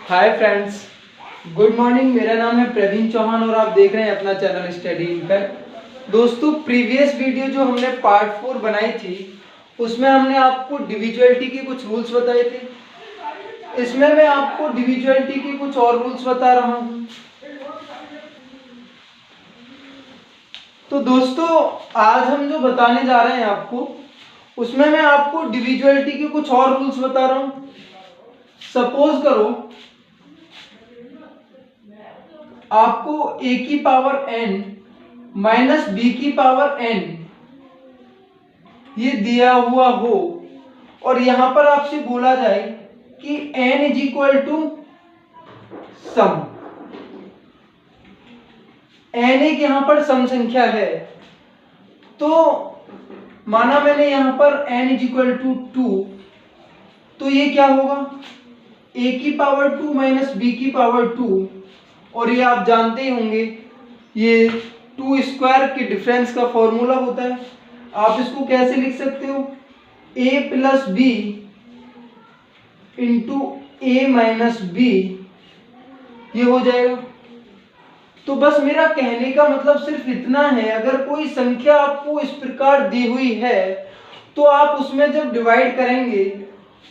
Hi friends, good morning. मेरा नाम है प्रवीण चौहान और आप देख रहे हैं अपना चैनल स्टडी इम्पैक्ट। दोस्तों, प्रीवियस वीडियो जो हमने पार्ट 4 बनाई थी उसमें हमने आपको डिविजुअलिटी के कुछ रूल्स बताए थे। इसमें मैं आपको डिविजुअलिटी के कुछ और रूल्स बता रहा हूँ। तो दोस्तों, आज हम जो बताने जा रहे हैं आपको, उसमें मैं आपको डिविजुअलिटी के कुछ और रूल्स बता रहा हूँ। सपोज करो आपको a की पावर n माइनस b की पावर n ये दिया हुआ हो और यहां पर आपसे बोला जाए कि n is equal to some. n एक यहां पर सम संख्या है, तो माना मैंने यहां पर n इज इक्वल टू 2, तो ये क्या होगा a की पावर 2 माइनस b की पावर 2। और ये आप जानते ही होंगे, ये 2 स्क्वायर के डिफरेंस का फॉर्मूला होता है। आप इसको कैसे लिख सकते हो, a plus B into A minus B, ये हो जाएगा। तो बस मेरा कहने का मतलब सिर्फ इतना है, अगर कोई संख्या आपको इस प्रकार दी हुई है तो आप उसमें जब डिवाइड करेंगे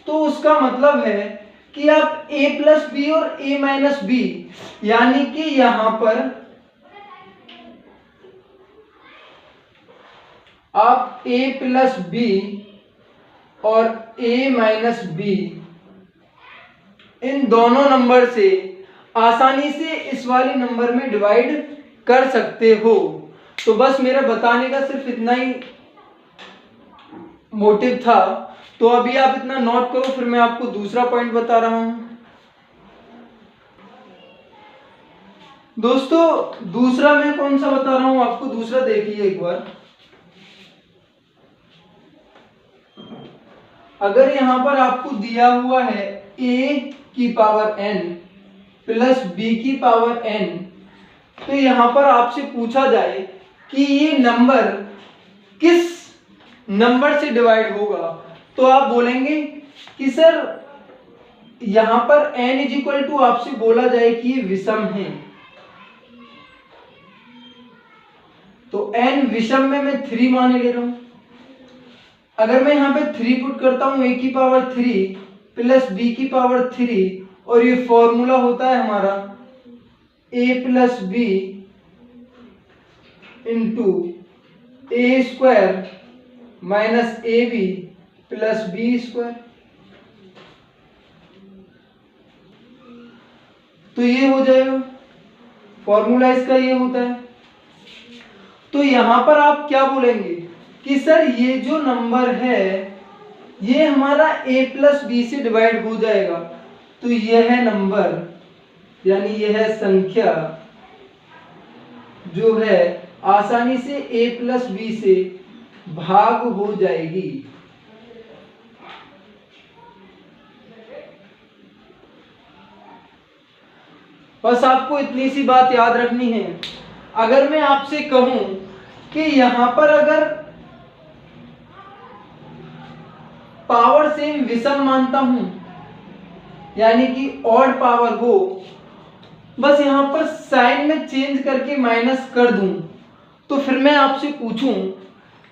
तो उसका मतलब है कि आप a प्लस बी और a माइनस बी, यानी कि यहां पर आप a प्लस बी और a माइनस बी इन दोनों नंबर से आसानी से इस वाले नंबर में डिवाइड कर सकते हो। तो बस मेरा बताने का सिर्फ इतना ही मोटिव था। तो अभी आप इतना नोट करो, फिर मैं आपको दूसरा पॉइंट बता रहा हूं। दोस्तों, दूसरा मैं कौन सा बता रहा हूं आपको, दूसरा देखिए एक बार। अगर यहां पर आपको दिया हुआ है a की पावर n प्लस b की पावर n, तो यहां पर आपसे पूछा जाए कि ये नंबर किस नंबर से डिवाइड होगा, तो आप बोलेंगे कि सर यहां पर n इज इक्वल टू आपसे बोला जाए कि ये विषम है, तो n विषम में मैं 3 मान ले रहा हूं। अगर मैं यहां पे 3 पुट करता हूं, a की पावर 3 प्लस b की पावर 3, और ये फॉर्मूला होता है हमारा a plus B into A square minus A B plus B square. तो ये हो जाएगा, फॉर्मूला इसका ये होता है। तो यहां पर आप क्या बोलेंगे कि सर ये जो नंबर है ये हमारा a प्लस बी से डिवाइड हो जाएगा, तो यह नंबर यानी यह संख्या जो है आसानी से a प्लस बी से भाग हो जाएगी। बस आपको इतनी सी बात याद रखनी है। अगर मैं आपसे कहूं कि यहां पर अगर पावर सेम विषम मानता हूं, यानी कि ऑड पावर हो, बस यहां पर साइन में चेंज करके माइनस कर दूं, तो फिर मैं आपसे पूछूं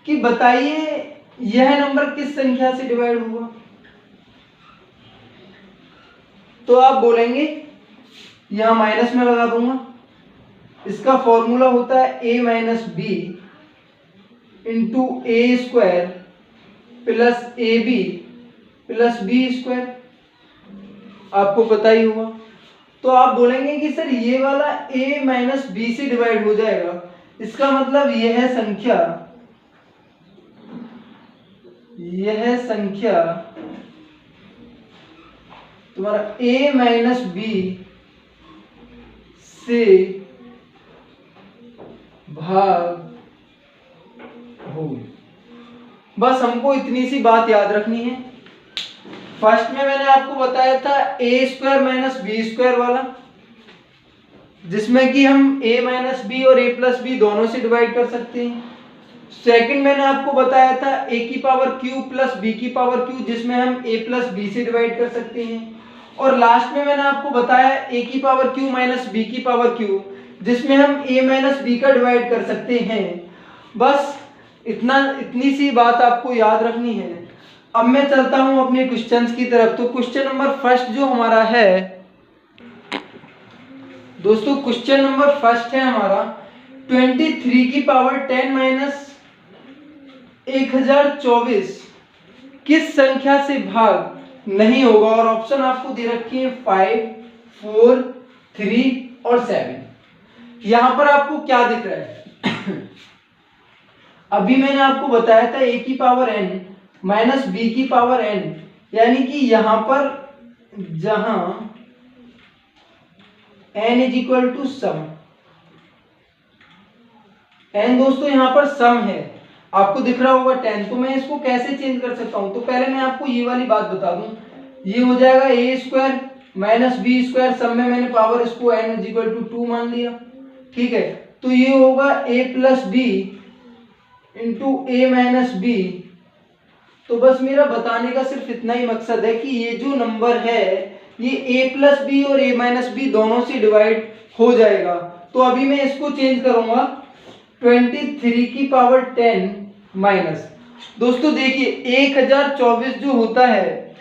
कि बताइए यह नंबर किस संख्या से डिवाइड होगा, तो आप बोलेंगे, यहां माइनस में लगा दूंगा, इसका फॉर्मूला होता है a minus B into A square plus A B plus B square, आपको पता ही होगा। तो आप बोलेंगे कि सर ये वाला a माइनस बी से डिवाइड हो जाएगा, इसका मतलब यह संख्या तुम्हारा a माइनस बी से भाग हो। बस हमको इतनी सी बात याद रखनी है। फर्स्ट में मैंने आपको बताया था a square minus B square वाला, जिसमें कि हम a माइनस बी और a प्लस बी दोनों से डिवाइड कर सकते हैं। सेकंड मैंने आपको बताया था a की पावर q प्लस b की पावर q, जिसमें हम a प्लस बी से डिवाइड कर सकते हैं। और लास्ट में मैंने आपको बताया a की पावर q माइनस b की पावर q, जिसमें हम a माइनस b का डिवाइड कर सकते हैं। बस इतनी सी बात आपको याद रखनी है। अब मैं चलता हूं अपने क्वेश्चंस की तरफ। तो क्वेश्चन नंबर फर्स्ट जो हमारा है दोस्तों, क्वेश्चन नंबर फर्स्ट है हमारा 23 की पावर 10 माइनस 1024 किस संख्या से भाग नहीं होगा, और ऑप्शन आपको दे रखी है 5, 4, 3 और 7। यहां पर आपको क्या दिख रहा है अभी मैंने आपको बताया था a की पावर n माइनस b की पावर n, यानी कि यहां पर जहां n is equal to some, n दोस्तों यहां पर सम है, आपको दिख रहा होगा 10। तो मैं इसको कैसे चेंज कर सकता हूं? तो पहले मैं आपको ये वाली बात बता दूं, ये हो जाएगा a square minus B square, सब में मैंने पावर इसको n इज इक्वल टू 2 मान लिया, ठीक है। तो ये होगा a plus B into A minus B. तो बस मेरा बताने का सिर्फ इतना ही मकसद है कि ये जो नंबर है ये a प्लस बी और a माइनस बी दोनों से डिवाइड हो जाएगा। तो अभी मैं इसको चेंज करूंगा 23 की पावर 10 माइनस, दोस्तों देखिए 1024 जो होता है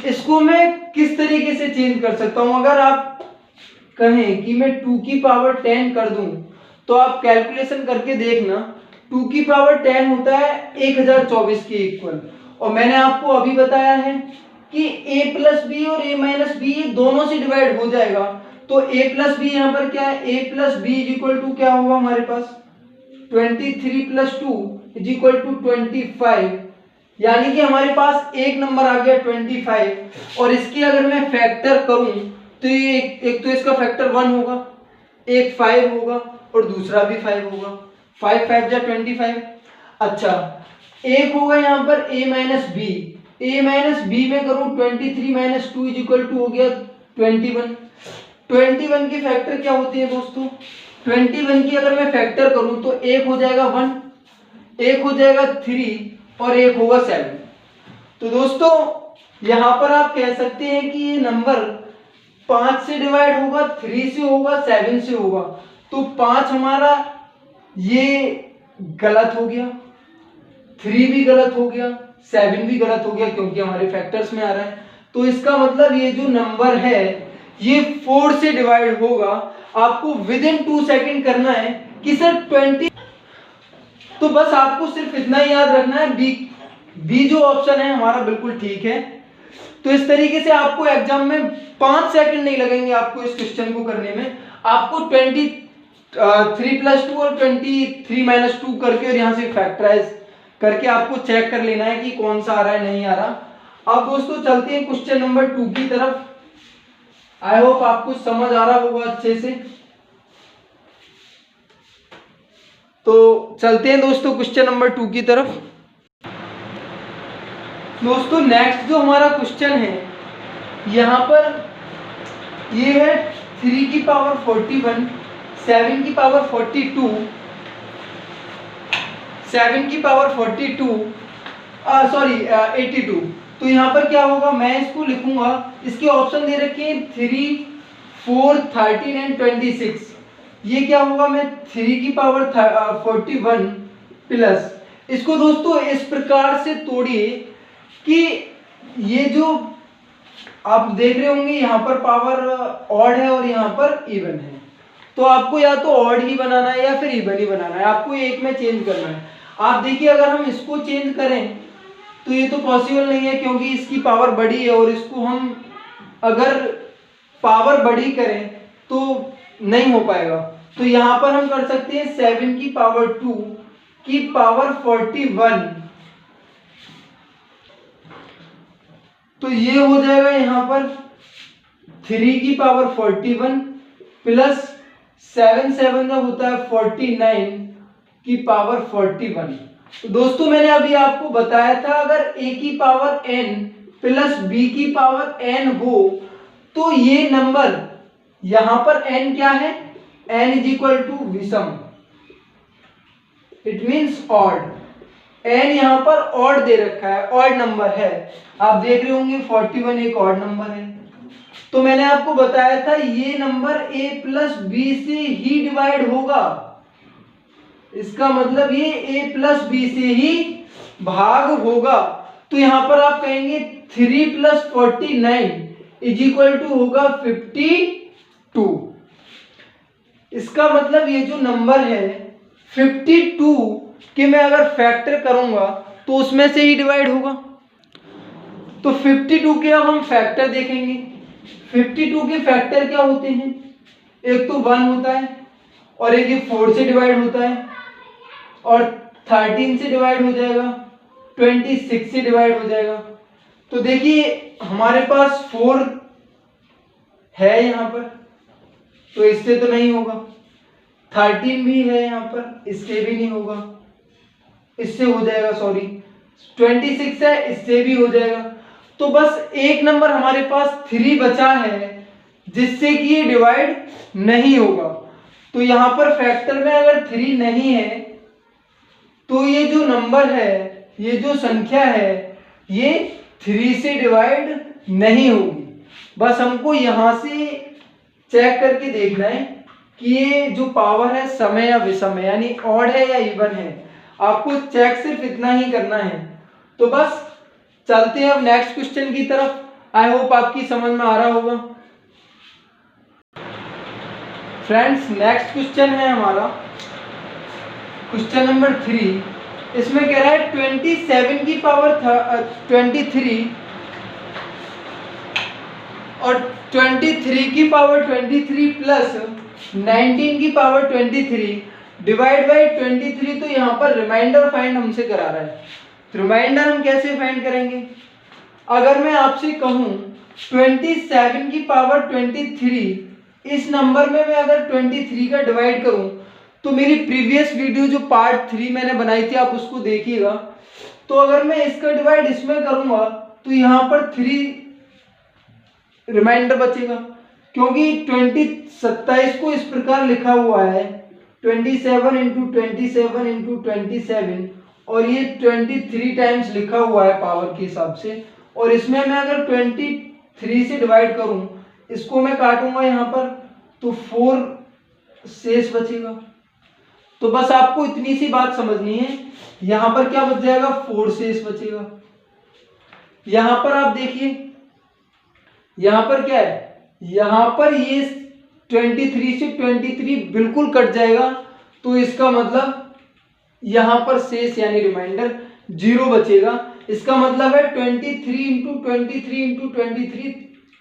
इसको मैं किस तरीके से चेंज कर सकता हूं। अगर आप कहें कि मैं 2 की पावर 10 कर दूं तो आप कैलकुलेशन करके देखना, 2 की पावर 10 होता है 1024 के इक्वल, और मैंने आपको अभी बताया है कि a प्लस बी और a माइनस बी ये दोनों से डिवाइड हो जाएगा। तो a प्लस बी यहाँ पर क्या है, a plus B is equal to क्या होगा हमारे पास 23 प्लस 2 इज इक्वल टू 25, यानी कि हमारे पास एक नंबर आ गया 25। और इसकी अगर मैं फैक्टर करूं तो ये एक तो इसका फैक्टर 1 होगा, एक 5 होगा और दूसरा भी 5 होगा, 5 5 जा 25। अच्छा, एक होगा यहाँ पर a minus B, a minus B में करूं 23 माइनस 2 इज इक्वल टू हो गया 21। 21 की फैक्टर क्या होती है दोस्तों, 21 की अगर मैं फैक्टर करूं तो एक हो जाएगा 1, एक हो जाएगा 3 और एक होगा 7। तो दोस्तों यहां पर आप कह सकते हैं कि ये नंबर 5 से डिवाइड होगा, 3 से होगा, 7 से होगा। तो 5 हमारा ये गलत हो गया, 3 भी गलत हो गया, 7 भी गलत हो गया क्योंकि हमारे फैक्टर्स में आ रहा है। तो इसका मतलब ये जो नंबर है ये 4 से डिवाइड होगा। आपको विद इन 2 सेकेंड करना है कि सर 20, तो बस आपको सिर्फ इतना ही याद रखना है बी जो ऑप्शन है हमारा बिल्कुल ठीक है। तो इस तरीके से आपको एग्जाम में 5 सेकंड नहीं लगेंगे आपको इस क्वेश्चन को करने में। आपको 23 प्लस 2 और 23 माइनस 2 करके और यहां से फैक्टराइज करके आपको चेक कर लेना है कि कौन सा आ रहा है नहीं आ रहा। अब दोस्तों चलते हैं क्वेश्चन नंबर 2 की तरफ। आई होप आपको समझ आ रहा होगा अच्छे से। तो चलते हैं दोस्तों क्वेश्चन नंबर 2 की तरफ। दोस्तों नेक्स्ट जो हमारा क्वेश्चन है यहां पर ये है 3 की पावर 41, 7 की पावर 42, 7 की पावर 42 82। तो यहाँ पर क्या होगा, मैं इसको लिखूंगा, इसके ऑप्शन दे रखे हैं 3, 4, 13 एंड 26। ये क्या होगा, मैं 3 की पावर 41 प्लस, इसको दोस्तों इस प्रकार से तोड़िए कि ये जो आप देख रहे होंगे यहाँ पर पावर ऑड है और यहाँ पर इवन है। तो आपको या तो ऑड ही बनाना है या फिर इवन ही बनाना है, आपको एक में चेंज करना है। आप देखिए अगर हम इसको चेंज करें तो ये तो पॉसिबल नहीं है क्योंकि इसकी पावर बड़ी है, और इसको हम अगर पावर बड़ी करें तो नहीं हो पाएगा। तो यहां पर हम कर सकते हैं 7 की पावर 2 की पावर 41। तो ये हो जाएगा यहां पर 3 की पावर 41 प्लस 7 7 जब होता है 49 की पावर 41। तो दोस्तों मैंने अभी आपको बताया था अगर a की पावर n प्लस b की पावर n हो तो ये नंबर यहां पर n क्या है, n इज इक्वल टू विषम, इट मींस ऑड। n यहां पर ऑड दे रखा है, ऑड नंबर है। आप देख रहे होंगे 41 एक ऑड नंबर है, तो मैंने आपको बताया था ये नंबर a प्लस बी से ही डिवाइड होगा, इसका मतलब ये a प्लस बी से ही भाग होगा। तो यहां पर आप कहेंगे 3 प्लस 49 इज इक्वल टू होगा 52। इसका मतलब ये जो नंबर है 52 के मैं अगर फैक्टर करूंगा तो उसमें से ही डिवाइड होगा। तो 52 के अब हम फैक्टर देखेंगे। 52 के फैक्टर क्या होते हैं, एक तो 1 होता है और एक ये 4 से डिवाइड होता है और 13 से डिवाइड हो जाएगा, 26 से डिवाइड हो जाएगा। तो देखिए हमारे पास 4 है यहाँ पर, तो इससे तो नहीं होगा। 13 भी है यहाँ पर, इससे भी नहीं होगा, इससे हो जाएगा, सॉरी 26 है, इससे भी हो जाएगा। तो बस एक नंबर हमारे पास 3 बचा है जिससे कि ये डिवाइड नहीं होगा। तो यहां पर फैक्टर में अगर 3 नहीं है तो ये जो नंबर है, ये जो संख्या है, ये 3 से डिवाइड नहीं होगी। बस हमको यहां से चेक करके देखना है कि ये जो पावर है समय या विषम है, यानी ऑड है या इवन है। आपको चेक सिर्फ इतना ही करना है। तो बस चलते हैं अब नेक्स्ट क्वेश्चन की तरफ। आई होप आपकी समझ में आ रहा होगा। फ्रेंड्स नेक्स्ट क्वेश्चन है हमारा क्वेश्चन नंबर 3। इसमें कह रहा है 27 की पावर 23 और 23 की पावर 23 प्लस 19 की पावर 23 डिवाइड बाई 23। तो यहाँ पर रिमाइंडर फाइंड हमसे करा रहा है। तो रिमाइंडर हम कैसे फाइंड करेंगे, अगर मैं आपसे कहूँ 27 की पावर 23, इस नंबर में मैं अगर 23 का डिवाइड करूं तो मेरी प्रीवियस वीडियो जो पार्ट 3 मैंने बनाई थी आप उसको देखिएगा। तो अगर मैं इसका डिवाइड इसमें करूंगा तो यहाँ पर 3 रिमाइंडर बचेगा, क्योंकि 27 को इस प्रकार लिखा हुआ है 27 इंटू 27 इंटू 27 और ये 23 टाइम्स लिखा हुआ है पावर के हिसाब से। और इसमें मैं अगर 23 से डिवाइड करूं, इसको मैं काटूंगा यहाँ पर तो 4 शेष बचेगा। तो बस आपको इतनी सी बात समझनी है, यहाँ पर क्या बच जाएगा, 4 शेष बचेगा। यहाँ पर आप देखिए यहाँ पर क्या है, यहाँ पर ये 23 से 23 बिल्कुल कट जाएगा। तो इसका मतलब यहाँ पर शेष यानी रिमाइंडर 0 बचेगा। इसका मतलब है 23 इंटू 23 इंटू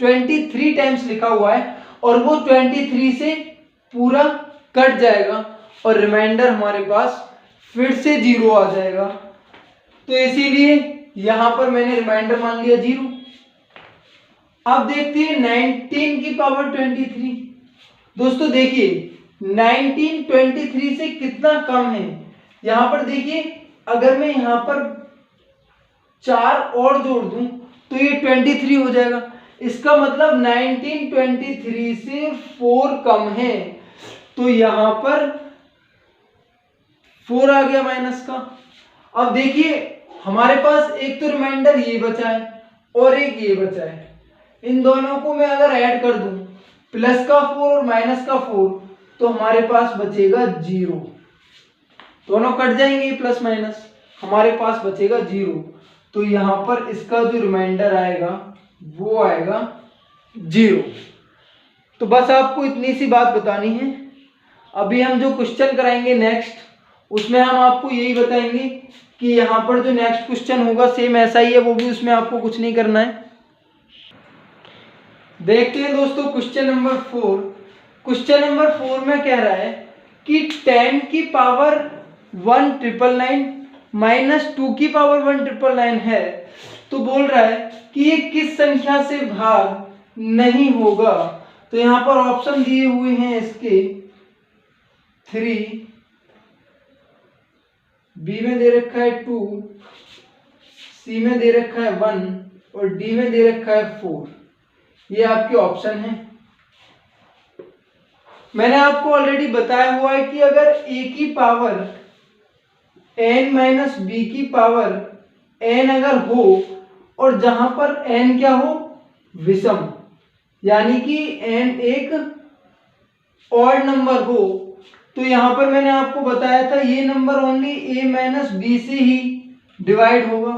23 टाइम्स लिखा हुआ है और वो 23 से पूरा कट जाएगा और रिमाइंडर हमारे पास फिर से 0 आ जाएगा। तो इसीलिए यहां पर मैंने रिमाइंडर मान लिया 0। अब देखते हैं 19 की पावर 23। दोस्तों देखिए 19 23 से कितना कम है। यहां पर देखिए अगर मैं यहां पर 4 और जोड़ दूं तो ये 23 हो जाएगा। इसका मतलब 19 23 से 4 कम है, तो यहां पर 4 आ गया माइनस का। अब देखिए हमारे पास एक तो रिमाइंडर ये बचा है और एक ये बचा है। इन दोनों को मैं अगर ऐड कर दूं प्लस का 4 और माइनस का 4 तो हमारे पास बचेगा 0। दोनों कट जाएंगे प्लस माइनस, हमारे पास बचेगा 0। तो यहां पर इसका जो रिमाइंडर आएगा वो आएगा 0। तो बस आपको इतनी सी बात बतानी है। अभी हम जो क्वेश्चन कराएंगे नेक्स्ट, उसमें हम आपको यही बताएंगे कि यहाँ पर जो नेक्स्ट क्वेश्चन होगा सेम ऐसा ही है, वो भी उसमें आपको कुछ नहीं करना है। देखते हैं दोस्तों क्वेश्चन नंबर 4। क्वेश्चन नंबर 4 में कह रहा है कि 10 की पावर 1999 माइनस 2 की पावर 1999 है। तो बोल रहा है कि ये किस संख्या से भाग नहीं होगा। तो यहां पर ऑप्शन दिए हुए हैं इसके 3, बी में दे रखा है 2, सी में दे रखा है 1 और डी में दे रखा है 4। ये आपके ऑप्शन हैं। मैंने आपको ऑलरेडी बताया हुआ है कि अगर a की पावर n माइनस बी की पावर n अगर हो और जहां पर n क्या हो, विषम, यानी कि n एक ऑड नंबर हो, तो यहां पर मैंने आपको बताया था ये number only a minus B से ही डिवाइड होगा।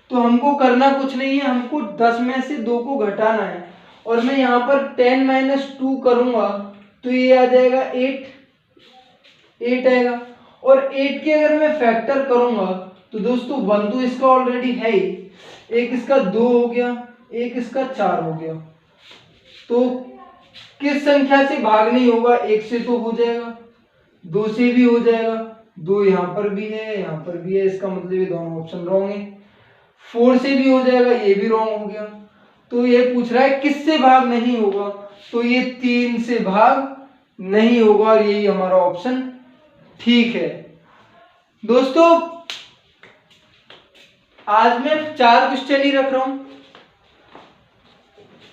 तो हमको करना कुछ नहीं है, हमको 10 में से 2 को घटाना है, और मैं यहाँ पर 10 माइनस 2 करूँगा तो ये आ जाएगा 8 आएगा। और 8 के अगर मैं फैक्टर करूँगा तो दोस्तों 1 तो इसका ऑलरेडी है ही, एक इसका 2 हो गया, एक इसका 4 हो गया। तो किस संख्या से भाग नहीं होगा? 1 से तो हो जाएगा, 2 से भी हो जाएगा, 2 यहाँ पर भी है, यहाँ पर भी है, इसका मतलब ये दोनों ऑप्शन रॉन्ग है। 4 से भी हो जाएगा, ये भी रॉन्ग हो गया। तो ये पूछ रहा है किससे भाग नहीं होगा, तो ये 3 से भाग नहीं होगा, और यही हमारा ऑप्शन ठीक है। दोस्तों आज मैं 4 क्वेश्चन ही रख रहा हूं।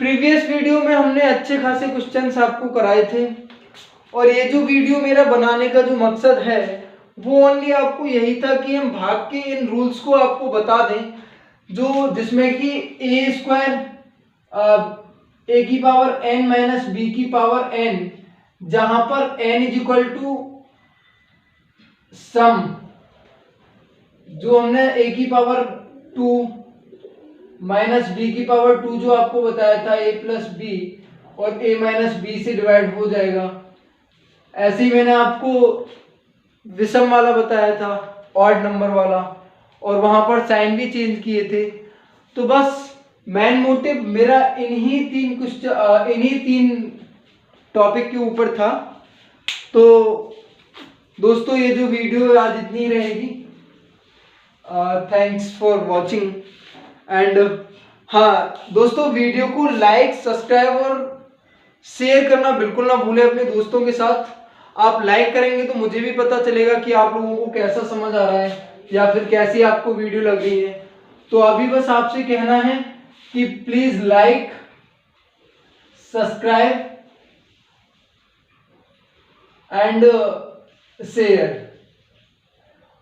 प्रीवियस वीडियो में हमने अच्छे खासे क्वेश्चंस आपको कराए थे, और ये जो वीडियो मेरा बनाने का जो मकसद है वो ओनली आपको यही था कि हम भाग के इन रूल्स को आपको बता दें, जो जिसमें कि ए स्क्वायर ए की पावर n माइनस बी की पावर n, जहां पर n इज इक्वल टू सम, जो हमने a की पावर 2 माइनस बी की पावर 2 जो आपको बताया था a प्लस बी, और a माइनस बी से डिवाइड हो जाएगा। ऐसे ही मैंने आपको विषम वाला बताया था, ऑड नंबर वाला, और वहां पर साइन भी चेंज किए थे। तो बस मेन मोटिव मेरा इन्हीं तीन टॉपिक के ऊपर था। तो दोस्तों ये जो वीडियो आज इतनी रहेगी। Thanks for watching. एंड हाँ दोस्तों, वीडियो को लाइक, सब्सक्राइब और शेयर करना बिल्कुल ना भूलें अपने दोस्तों के साथ। आप लाइक करेंगे तो मुझे भी पता चलेगा कि आप लोगों को कैसा समझ आ रहा है, या फिर कैसी आपको वीडियो लग रही है। तो अभी बस आपसे कहना है कि please like, subscribe and share,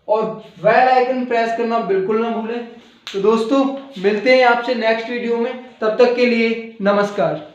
और बेल आइकन प्रेस करना बिल्कुल ना भूलें। तो दोस्तों मिलते हैं आपसे नेक्स्ट वीडियो में, तब तक के लिए नमस्कार।